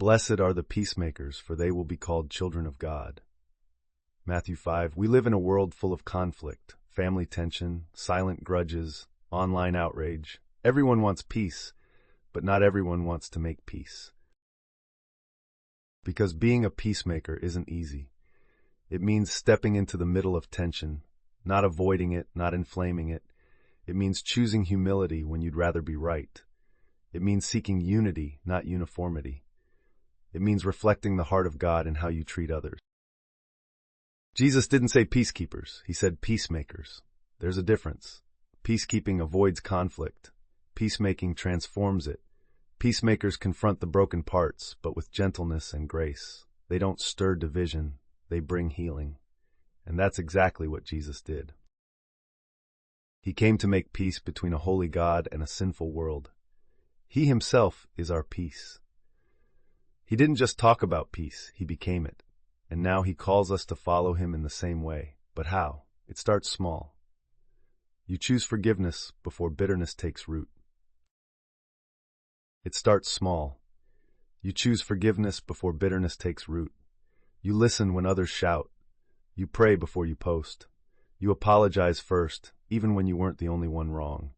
Blessed are the peacemakers, for they will be called children of God. Matthew 5. We live in a world full of conflict, family tension, silent grudges, online outrage. Everyone wants peace, but not everyone wants to make peace. Because being a peacemaker isn't easy. It means stepping into the middle of tension, not avoiding it, not inflaming it. It means choosing humility when you'd rather be right. It means seeking unity, not uniformity. It means reflecting the heart of God in how you treat others. Jesus didn't say peacekeepers, he said peacemakers. There's a difference. Peacekeeping avoids conflict. Peacemaking transforms it. Peacemakers confront the broken parts, but with gentleness and grace. They don't stir division, they bring healing. And that's exactly what Jesus did. He came to make peace between a holy God and a sinful world. He himself is our peace. He didn't just talk about peace, he became it. And now he calls us to follow him in the same way. But how? It starts small. You choose forgiveness before bitterness takes root. It starts small. You choose forgiveness before bitterness takes root. You listen when others shout. You pray before you post. You apologize first, even when you weren't the only one wrong.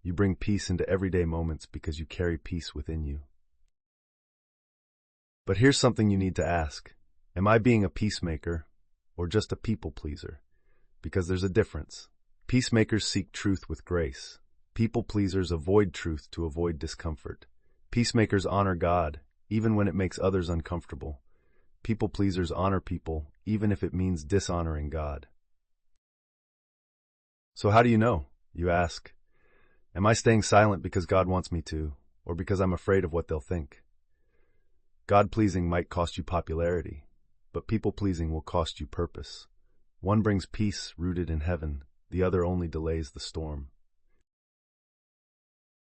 You bring peace into everyday moments because you carry peace within you. But here's something you need to ask. Am I being a peacemaker or just a people pleaser? Because there's a difference. Peacemakers seek truth with grace. People pleasers avoid truth to avoid discomfort. Peacemakers honor God, even when it makes others uncomfortable. People pleasers honor people, even if it means dishonoring God. So how do you know? You ask. Am I staying silent because God wants me to, or because I'm afraid of what they'll think? God-pleasing might cost you popularity, but people-pleasing will cost you purpose. One brings peace rooted in heaven, the other only delays the storm.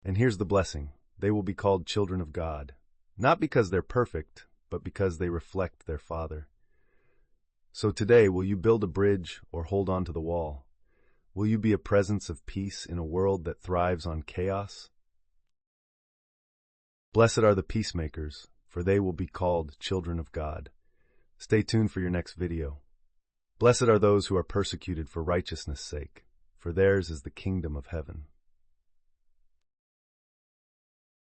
And here's the blessing. They will be called children of God, not because they're perfect, but because they reflect their Father. So today, will you build a bridge or hold on to the wall? Will you be a presence of peace in a world that thrives on chaos? Blessed are the peacemakers, for they will be called children of God. Stay tuned for your next video. Blessed are those who are persecuted for righteousness' sake, for theirs is the kingdom of heaven.